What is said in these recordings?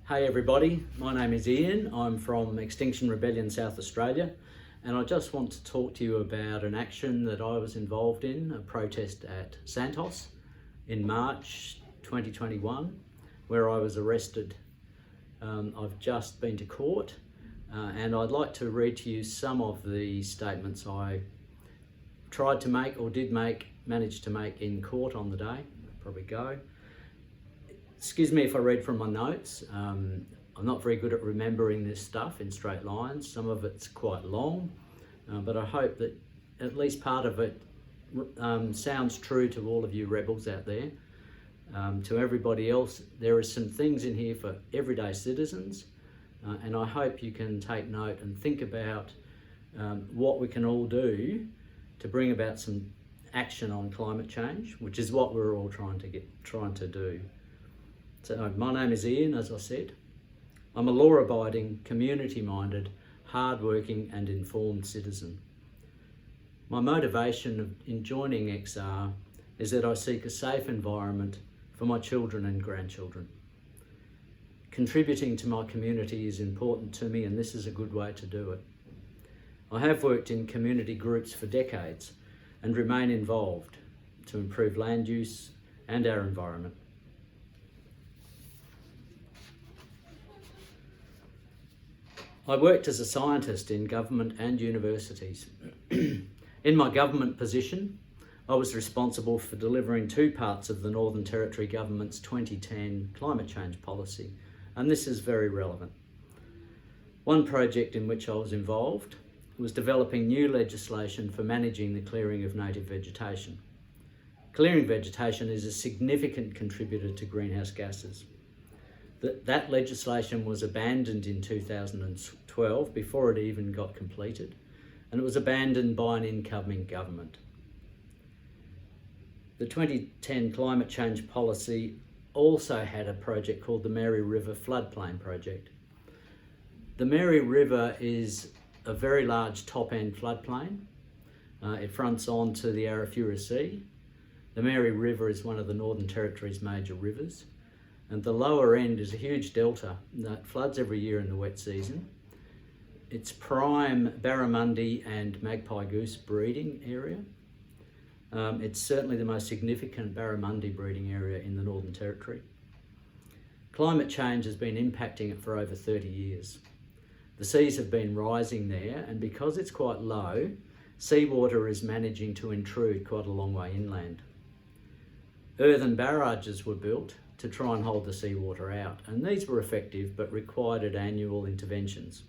Hey everybody, my name is Ian. I'm from Extinction Rebellion South Australia, and I just want to talk to you about an action that I was involved in, a protest at Santos in March 2021, where I was arrested. I've just been to court, and I'd like to read to you some of the statements I tried to make or manage to make in court on the day. Probably go. Excuse me if I read from my notes. I'm not very good at remembering this stuff in straight lines. Some of it's quite long, but I hope that at least part of it sounds true to all of you rebels out there. To everybody else, there are some things in here for everyday citizens, and I hope you can take note and think about what we can all do to bring about some action on climate change, which is what we're all trying to do. So my name is Ian, as I said. I'm a law-abiding, community-minded, hard-working and informed citizen. My motivation in joining XR is that I seek a safe environment for my children and grandchildren. Contributing to my community is important to me, and this is a good way to do it. I have worked in community groups for decades and remain involved to improve land use and our environment. I worked as a scientist in government and universities. In my government position, I was responsible for delivering two parts of the Northern Territory Government's 2010 climate change policy, and this is very relevant. One project in which I was involved was developing new legislation for managing the clearing of native vegetation. Clearing vegetation is a significant contributor to greenhouse gases. That legislation was abandoned in 2012 before it even got completed, and it was abandoned by an incoming government. The 2010 climate change policy also had a project called the Mary River Floodplain Project. The Mary River is a very large top-end floodplain. It fronts onto the Arafura Sea. The Mary River is one of the Northern Territory's major rivers. And the lower end is a huge delta that floods every year in the wet season. It's prime barramundi and magpie goose breeding area. It's certainly the most significant barramundi breeding area in the Northern Territory. Climate change has been impacting it for over 30 years. The seas have been rising there, and because it's quite low, seawater is managing to intrude quite a long way inland. Earthen barrages were built to try and hold the seawater out, and these were effective but required annual interventions.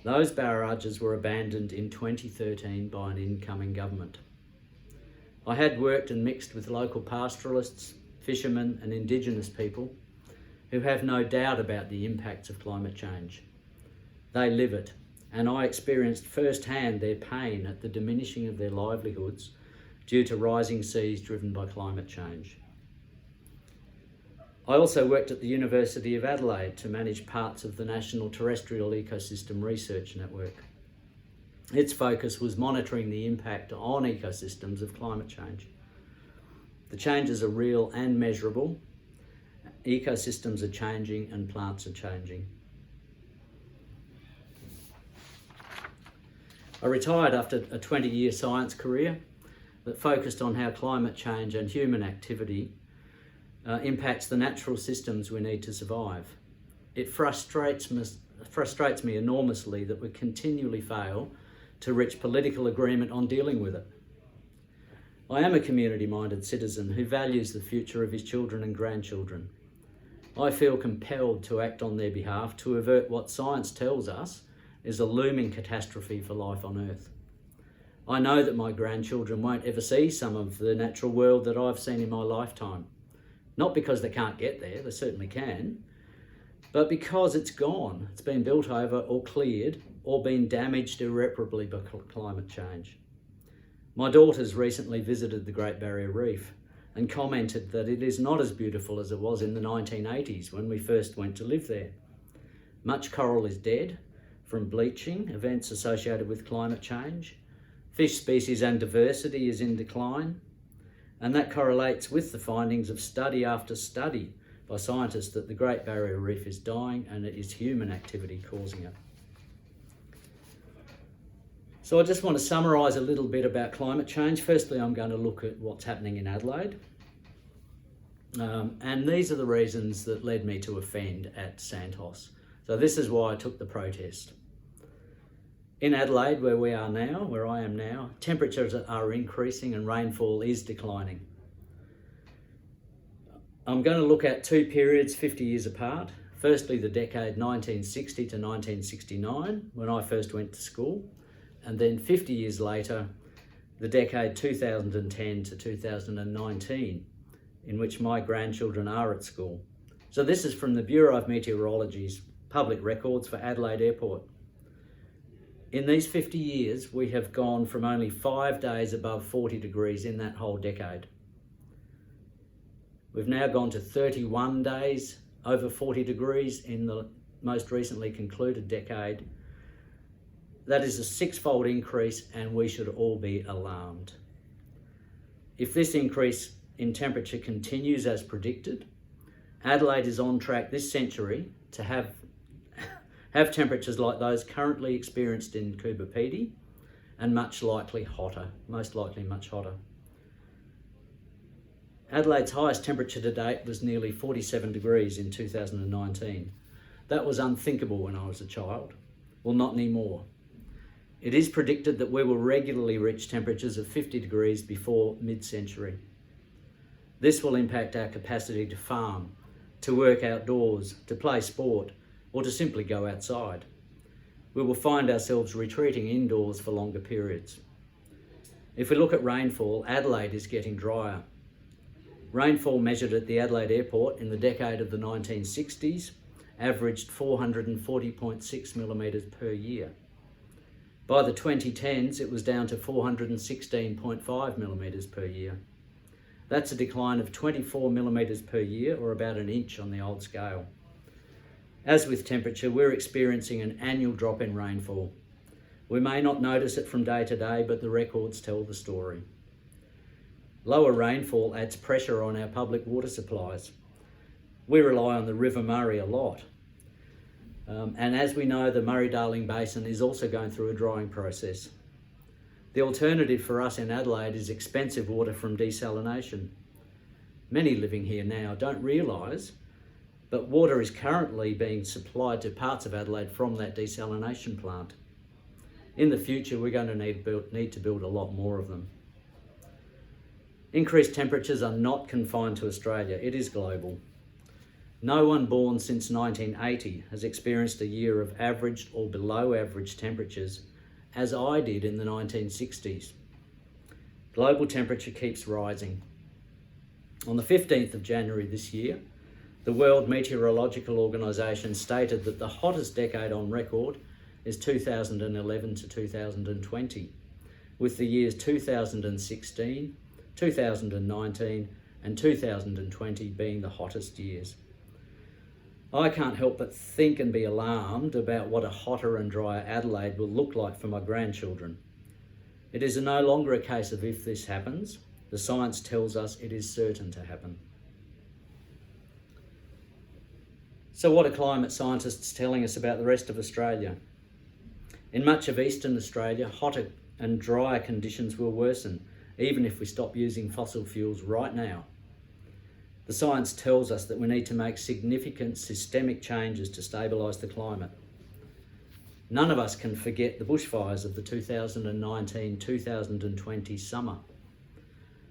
Those barrages were abandoned in 2013 by an incoming government. I had worked and mixed with local pastoralists, fishermen and Indigenous people who have no doubt about the impacts of climate change. They live it, and I experienced firsthand their pain at the diminishing of their livelihoods due to rising seas driven by climate change. I also worked at the University of Adelaide to manage parts of the National Terrestrial Ecosystem Research Network. Its focus was monitoring the impact on ecosystems of climate change. The changes are real and measurable. Ecosystems are changing and plants are changing. I retired after a 20-year science career that focused on how climate change and human activity impacts the natural systems we need to survive. It frustrates me enormously that we continually fail to reach political agreement on dealing with it. I am a community-minded citizen who values the future of his children and grandchildren. I feel compelled to act on their behalf to avert what science tells us is a looming catastrophe for life on Earth. I know that my grandchildren won't ever see some of the natural world that I've seen in my lifetime. Not because they can't get there, they certainly can, but because it's gone. It's been built over or cleared or been damaged irreparably by climate change. My daughters recently visited the Great Barrier Reef and commented that it is not as beautiful as it was in the 1980s when we first went to live there. Much coral is dead from bleaching, events associated with climate change. Fish species and diversity is in decline, and that correlates with the findings of study after study by scientists that the Great Barrier Reef is dying and it is human activity causing it. So I just want to summarise a little bit about climate change. Firstly, I'm going to look at what's happening in Adelaide. And these are the reasons that led me to offend at Santos. So this is why I took the protest. In Adelaide, where I am now, temperatures are increasing and rainfall is declining. I'm going to look at two periods 50 years apart. Firstly, the decade 1960 to 1969, when I first went to school, and then 50 years later, the decade 2010 to 2019, in which my grandchildren are at school. So this is from the Bureau of Meteorology's public records for Adelaide Airport. In these 50 years, we have gone from only 5 days above 40 degrees in that whole decade. We've now gone to 31 days over 40 degrees in the most recently concluded decade. That is a 6-fold increase, and we should all be alarmed. If this increase in temperature continues as predicted, Adelaide is on track this century to have temperatures like those currently experienced in Coober Pedy, and most likely much hotter. Adelaide's highest temperature to date was nearly 47 degrees in 2019. That was unthinkable when I was a child. Well, not anymore. It is predicted that we will regularly reach temperatures of 50 degrees before mid-century. This will impact our capacity to farm, to work outdoors, to play sport, or to simply go outside. We will find ourselves retreating indoors for longer periods. If we look at rainfall, Adelaide is getting drier. Rainfall measured at the Adelaide Airport in the decade of the 1960s averaged 440.6 millimetres per year. By the 2010s, it was down to 416.5 millimetres per year. That's a decline of 24 millimetres per year, or about an inch on the old scale. As with temperature, we're experiencing an annual drop in rainfall. We may not notice it from day to day, but the records tell the story. Lower rainfall adds pressure on our public water supplies. We rely on the River Murray a lot. And as we know, the Murray-Darling Basin is also going through a drying process. The alternative for us in Adelaide is expensive water from desalination. Many living here now don't realise, but water is currently being supplied to parts of Adelaide from that desalination plant. In the future, we're going to need to build a lot more of them. Increased temperatures are not confined to Australia, it is global. No one born since 1980 has experienced a year of average or below average temperatures as I did in the 1960s. Global temperature keeps rising. On the 15th of January this year, the World Meteorological Organization stated that the hottest decade on record is 2011 to 2020, with the years 2016, 2019 and 2020 being the hottest years. I can't help but think and be alarmed about what a hotter and drier Adelaide will look like for my grandchildren. It is no longer a case of if this happens. The science tells us it is certain to happen. So what are climate scientists telling us about the rest of Australia? In much of eastern Australia, hotter and drier conditions will worsen, even if we stop using fossil fuels right now. The science tells us that we need to make significant systemic changes to stabilise the climate. None of us can forget the bushfires of the 2019-2020 summer.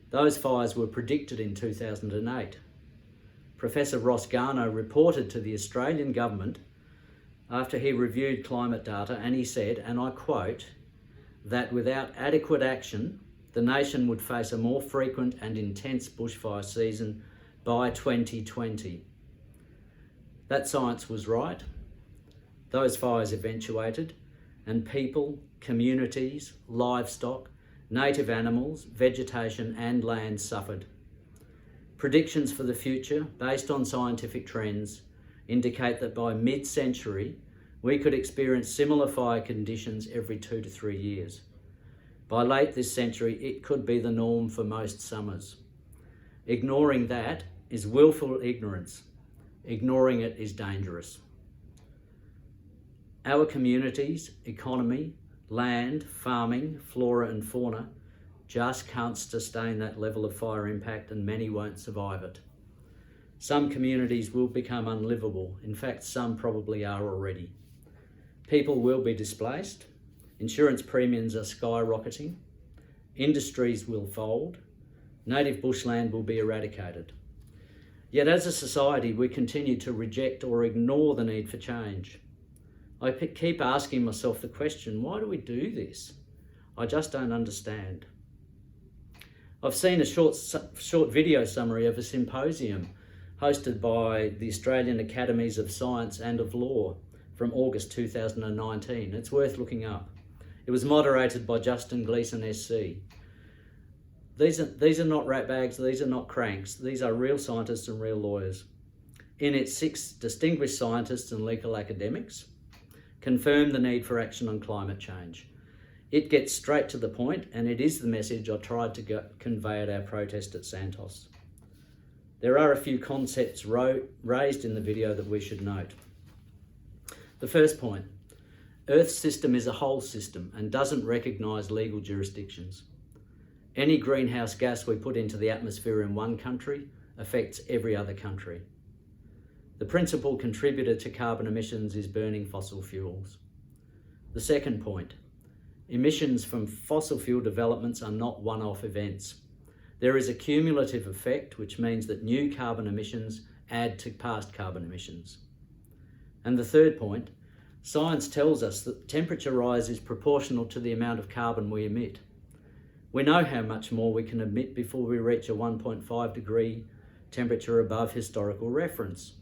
Those fires were predicted in 2008. Professor Ross Garnaut reported to the Australian government after he reviewed climate data, and he said, and I quote, that without adequate action, the nation would face a more frequent and intense bushfire season by 2020. That science was right. Those fires eventuated, and people, communities, livestock, native animals, vegetation and land suffered. Predictions for the future, based on scientific trends, indicate that by mid-century, we could experience similar fire conditions every 2 to 3 years. By late this century, it could be the norm for most summers. Ignoring that is willful ignorance, Ignoring it is dangerous. Our communities, economy, land, farming, flora and fauna just can't sustain that level of fire impact, and many won't survive it. Some communities will become unlivable. In fact, some probably are already. People will be displaced. Insurance premiums are skyrocketing. Industries will fold. Native bushland will be eradicated. Yet as a society, we continue to reject or ignore the need for change. I keep asking myself the question, why do we do this? I just don't understand. I've seen a short video summary of a symposium hosted by the Australian Academies of Science and of Law from August 2019. It's worth looking up. It was moderated by Justin Gleeson SC. These are not ratbags, these are not cranks, these are real scientists and real lawyers. In it, 6 distinguished scientists and legal academics confirm the need for action on climate change. It gets straight to the point, and it is the message I tried to convey at our protest at Santos. There are a few concepts raised in the video that we should note. The first point, Earth's system is a whole system and doesn't recognise legal jurisdictions. Any greenhouse gas we put into the atmosphere in one country affects every other country. The principal contributor to carbon emissions is burning fossil fuels. The second point, emissions from fossil fuel developments are not one-off events. There is a cumulative effect, which means that new carbon emissions add to past carbon emissions. And the third point, science tells us that temperature rise is proportional to the amount of carbon we emit. We know how much more we can emit before we reach a 1.5 degree temperature above historical reference.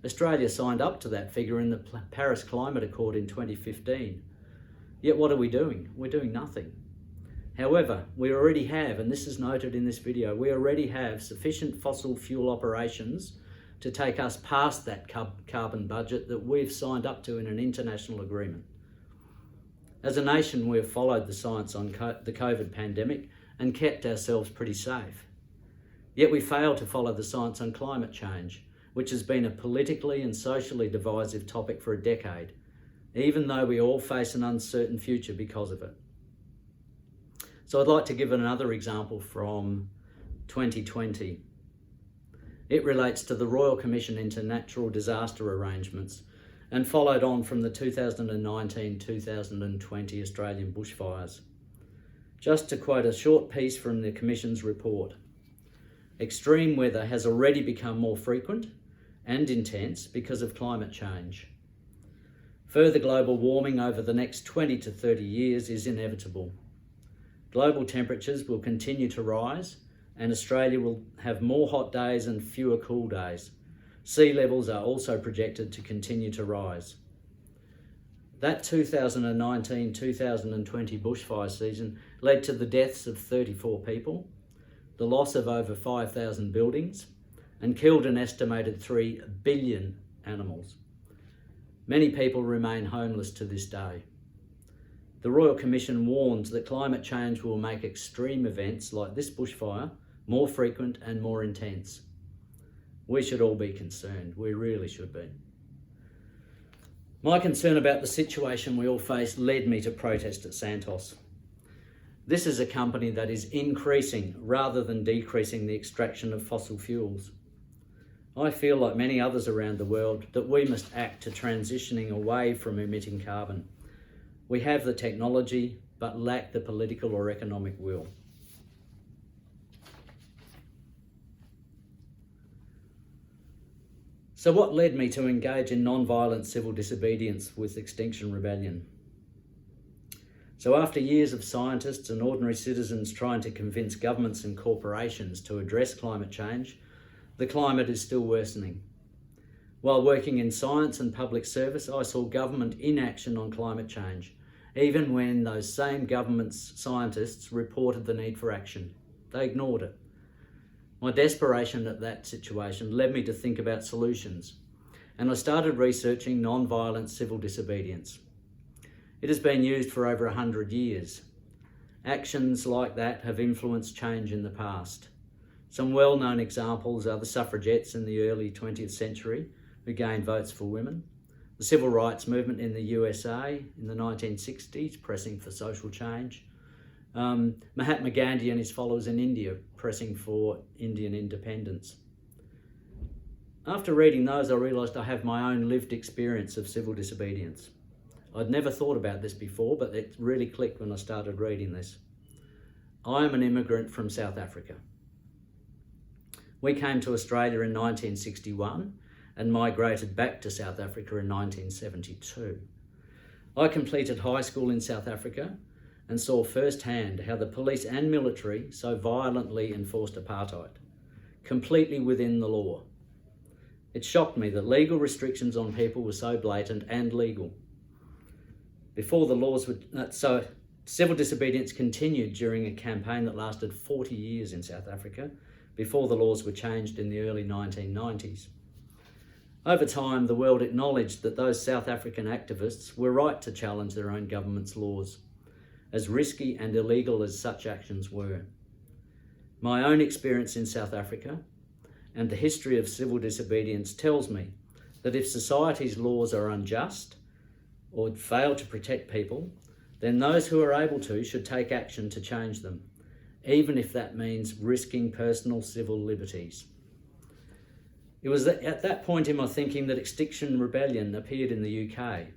Australia signed up to that figure in the Paris Climate Accord in 2015. Yet what are we doing? We're doing nothing. However, we already have, and this is noted in this video, we already have sufficient fossil fuel operations to take us past that carbon budget that we've signed up to in an international agreement. As a nation, we have followed the science on the COVID pandemic and kept ourselves pretty safe. Yet we fail to follow the science on climate change, which has been a politically and socially divisive topic for a decade, even though we all face an uncertain future because of it. So I'd like to give another example from 2020. It relates to the Royal Commission into Natural Disaster Arrangements and followed on from the 2019-2020 Australian bushfires. Just to quote a short piece from the Commission's report, extreme weather has already become more frequent and intense because of climate change. Further global warming over the next 20 to 30 years is inevitable. Global temperatures will continue to rise, and Australia will have more hot days and fewer cool days. Sea levels are also projected to continue to rise. That 2019-2020 bushfire season led to the deaths of 34 people, the loss of over 5,000 buildings, and killed an estimated 3 billion animals. Many people remain homeless to this day. The Royal Commission warns that climate change will make extreme events like this bushfire more frequent and more intense. We should all be concerned. We really should be. My concern about the situation we all face led me to protest at Santos. This is a company that is increasing rather than decreasing the extraction of fossil fuels. I feel, like many others around the world, that we must act to transitioning away from emitting carbon. We have the technology, but lack the political or economic will. So what led me to engage in non-violent civil disobedience with Extinction Rebellion? So after years of scientists and ordinary citizens trying to convince governments and corporations to address climate change, the climate is still worsening. While working in science and public service, I saw government inaction on climate change, even when those same government's scientists reported the need for action. They ignored it. My desperation at that situation led me to think about solutions, and I started researching non-violent civil disobedience. It has been used for over 100 years. Actions like that have influenced change in the past. Some well-known examples are the suffragettes in the early 20th century who gained votes for women, the civil rights movement in the USA in the 1960s, pressing for social change, Mahatma Gandhi and his followers in India pressing for Indian independence. After reading those, I realised I have my own lived experience of civil disobedience. I'd never thought about this before, but it really clicked when I started reading this. I am an immigrant from South Africa. We came to Australia in 1961 and migrated back to South Africa in 1972. I completed high school in South Africa and saw firsthand how the police and military so violently enforced apartheid, completely within the law. It shocked me that legal restrictions on people were so blatant and legal. So civil disobedience continued during a campaign that lasted 40 years in South Africa before the laws were changed in the early 1990s. Over time, the world acknowledged that those South African activists were right to challenge their own government's laws, as risky and illegal as such actions were. My own experience in South Africa and the history of civil disobedience tells me that if society's laws are unjust or fail to protect people, then those who are able to should take action to change them, even if that means risking personal civil liberties. It was at that point in my thinking that Extinction Rebellion appeared in the UK.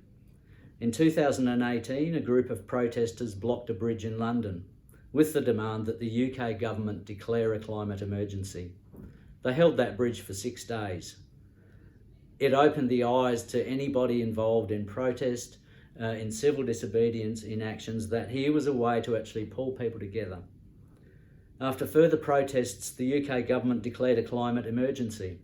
In 2018, a group of protesters blocked a bridge in London with the demand that the UK government declare a climate emergency. They held that bridge for 6 days. It opened the eyes to anybody involved in protest, in civil disobedience, in actions, that here was a way to actually pull people together. After further protests, the UK government declared a climate emergency.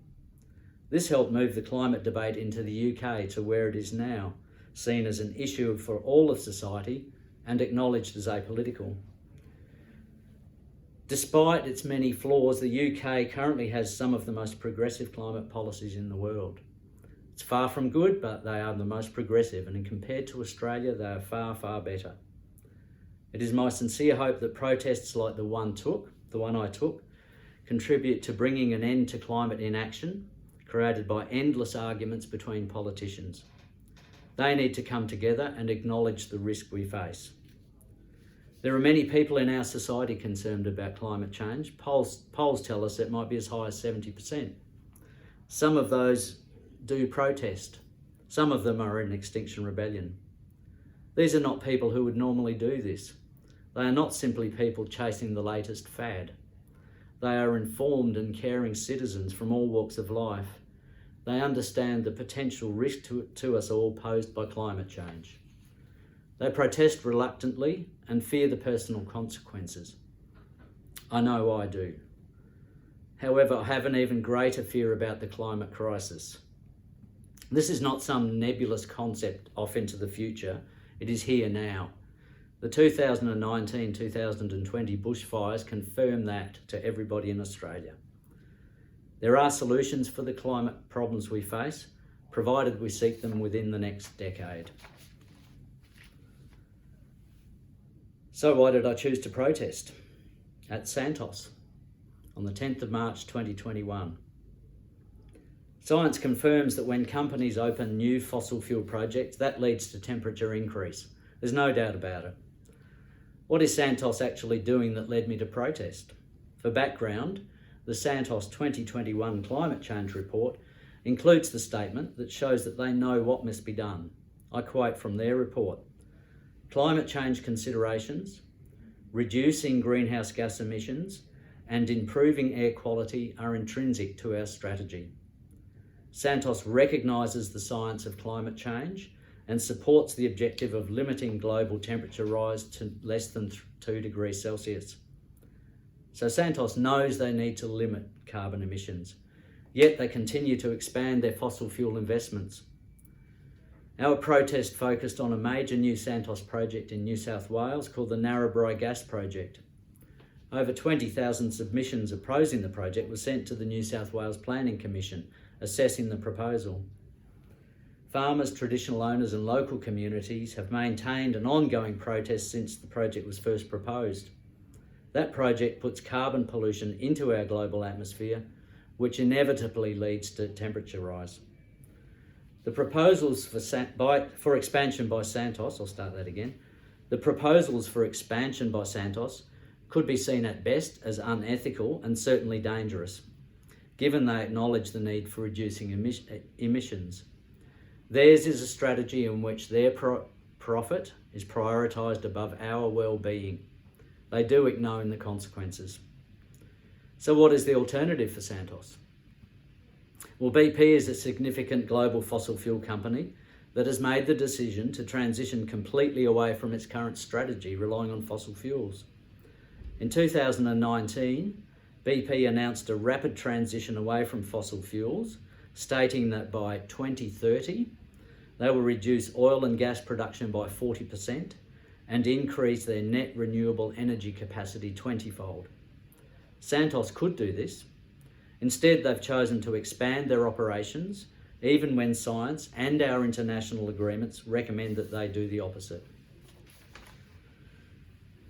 This helped move the climate debate into the UK to where it is now, seen as an issue for all of society and acknowledged as apolitical. Despite its many flaws, the UK currently has some of the most progressive climate policies in the world. It's far from good, but they are the most progressive, and compared to Australia, they are far, far better. It is my sincere hope that protests like the one I took, contribute to bringing an end to climate inaction created by endless arguments between politicians. They need to come together and acknowledge the risk we face. There are many people in our society concerned about climate change. Polls tell us it might be as high as 70%. Some of those do protest. Some of them are in Extinction Rebellion. These are not people who would normally do this. They are not simply people chasing the latest fad. They are informed and caring citizens from all walks of life. They understand the potential risk to us all posed by climate change. They protest reluctantly and fear the personal consequences. I know I do. However, I have an even greater fear about the climate crisis. This is not some nebulous concept off into the future. It is here now. The 2019-2020 bushfires confirm that to everybody in Australia. There are solutions for the climate problems we face, provided we seek them within the next decade. So why did I choose to protest? At Santos on the 10th of March 2021. Science confirms that when companies open new fossil fuel projects, that leads to temperature increase. There's no doubt about it. What is Santos actually doing that led me to protest? For background, the Santos 2021 climate change report includes the statement that shows that they know what must be done. I quote from their report: "Climate change considerations, reducing greenhouse gas emissions, and improving air quality are intrinsic to our strategy." Santos recognises the science of climate change and supports the objective of limiting global temperature rise to less than 2 degrees Celsius. So Santos knows they need to limit carbon emissions, yet they continue to expand their fossil fuel investments. Our protest focused on a major new Santos project in New South Wales called the Narrabri Gas Project. Over 20,000 submissions opposing the project were sent to the New South Wales Planning Commission, assessing the proposal. Farmers, traditional owners and local communities have maintained an ongoing protest since the project was first proposed. That project puts carbon pollution into our global atmosphere, which inevitably leads to temperature rise. The proposals for expansion by Santos, I'll start that again. The proposals for expansion by Santos could be seen at best as unethical and certainly dangerous, given they acknowledge the need for reducing emissions. Theirs is a strategy in which their profit is prioritised above our well-being. They do acknowledge the consequences. So what is the alternative for Santos? Well, BP is a significant global fossil fuel company that has made the decision to transition completely away from its current strategy relying on fossil fuels. In 2019, BP announced a rapid transition away from fossil fuels, stating that by 2030, they will reduce oil and gas production by 40% and increase their net renewable energy capacity 20-fold. Santos could do this. Instead, they've chosen to expand their operations, even when science and our international agreements recommend that they do the opposite.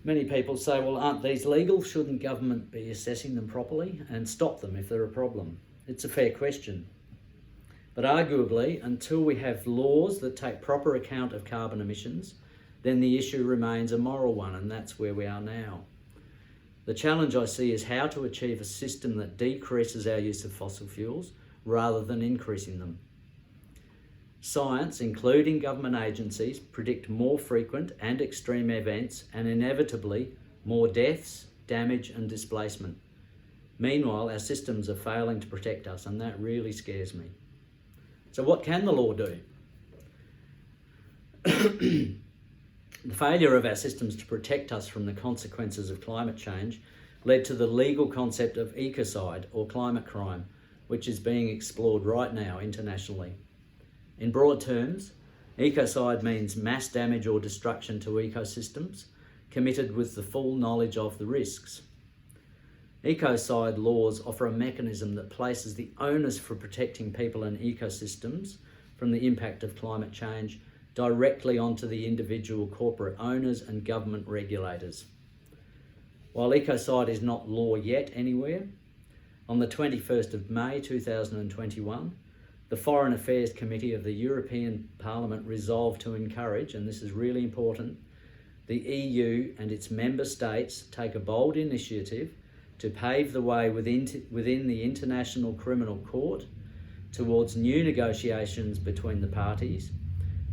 Many people say, well, aren't these legal? Shouldn't government be assessing them properly and stop them if they're a problem? It's a fair question. But arguably, until we have laws that take proper account of carbon emissions, then the issue remains a moral one, and that's where we are now. The challenge I see is how to achieve a system that decreases our use of fossil fuels rather than increasing them. Science, including government agencies, predict more frequent and extreme events and inevitably more deaths, damage and displacement. Meanwhile, our systems are failing to protect us, and that really scares me. So what can the law do? The failure of our systems to protect us from the consequences of climate change led to the legal concept of ecocide, or climate crime, which is being explored right now internationally. In broad terms, ecocide means mass damage or destruction to ecosystems committed with the full knowledge of the risks. Ecocide laws offer a mechanism that places the onus for protecting people and ecosystems from the impact of climate change directly onto the individual corporate owners and government regulators. While ecocide is not law yet anywhere, on the 21st of May 2021, the Foreign Affairs Committee of the European Parliament resolved to encourage, and this is really important, the EU and its member states take a bold initiative to pave the way within the International Criminal Court towards new negotiations between the parties,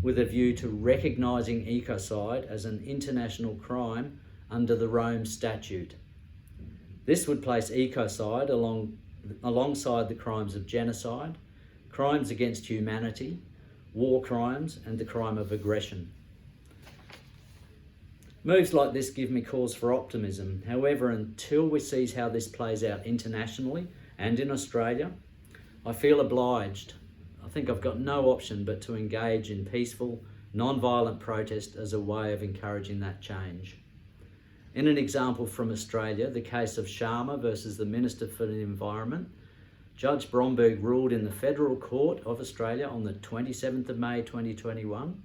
with a view to recognising ecocide as an international crime under the Rome Statute. This would place ecocide alongside the crimes of genocide, crimes against humanity, war crimes, and the crime of aggression. Moves like this give me cause for optimism. However, until we see how this plays out internationally and in Australia, I feel obliged. I think I've got no option but to engage in peaceful, non-violent protest as a way of encouraging that change. In an example from Australia, the case of Sharma versus the Minister for the Environment, Judge Bromberg ruled in the Federal Court of Australia on the 27th of May 2021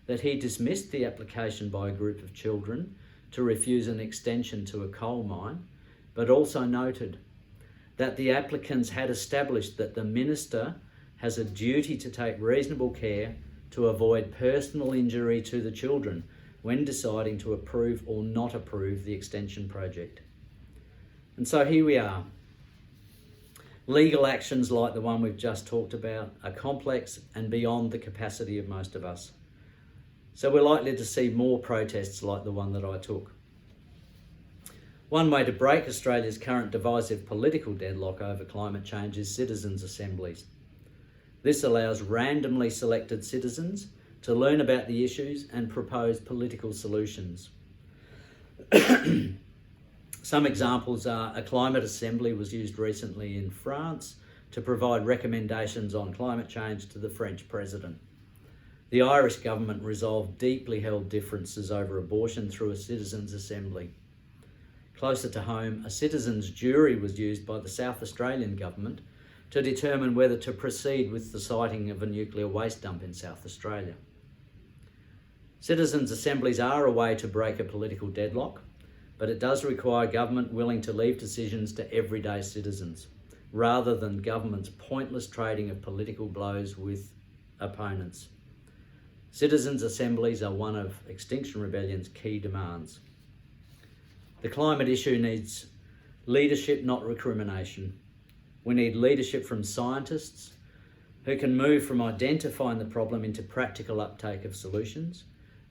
that he dismissed the application by a group of children to refuse an extension to a coal mine, but also noted that the applicants had established that the minister has a duty to take reasonable care to avoid personal injury to the children when deciding to approve or not approve the extension project. And so here we are. Legal actions like the one we've just talked about are complex and beyond the capacity of most of us. So we're likely to see more protests like the one that I took. One way to break Australia's current divisive political deadlock over climate change is citizens' assemblies. This allows randomly selected citizens to learn about the issues and propose political solutions. Some examples are a climate assembly was used recently in France to provide recommendations on climate change to the French president. The Irish government resolved deeply held differences over abortion through a citizens' assembly. Closer to home, a citizens' jury was used by the South Australian government to determine whether to proceed with the siting of a nuclear waste dump in South Australia. Citizens' assemblies are a way to break a political deadlock, but it does require government willing to leave decisions to everyday citizens, rather than government's pointless trading of political blows with opponents. Citizens' assemblies are one of Extinction Rebellion's key demands. The climate issue needs leadership, not recrimination. We need leadership from scientists who can move from identifying the problem into practical uptake of solutions,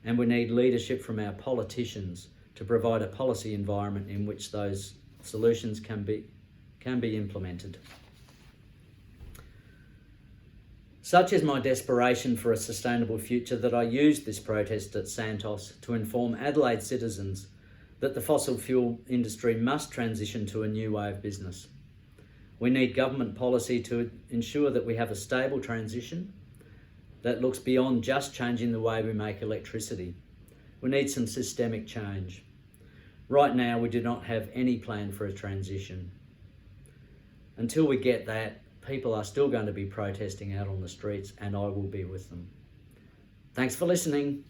and we need leadership from our politicians to provide a policy environment in which those solutions can be implemented. Such is my desperation for a sustainable future that I used this protest at Santos to inform Adelaide citizens that the fossil fuel industry must transition to a new way of business. We need government policy to ensure that we have a stable transition that looks beyond just changing the way we make electricity. We need some systemic change. Right now, we do not have any plan for a transition. Until we get that, people are still going to be protesting out on the streets, and I will be with them. Thanks for listening.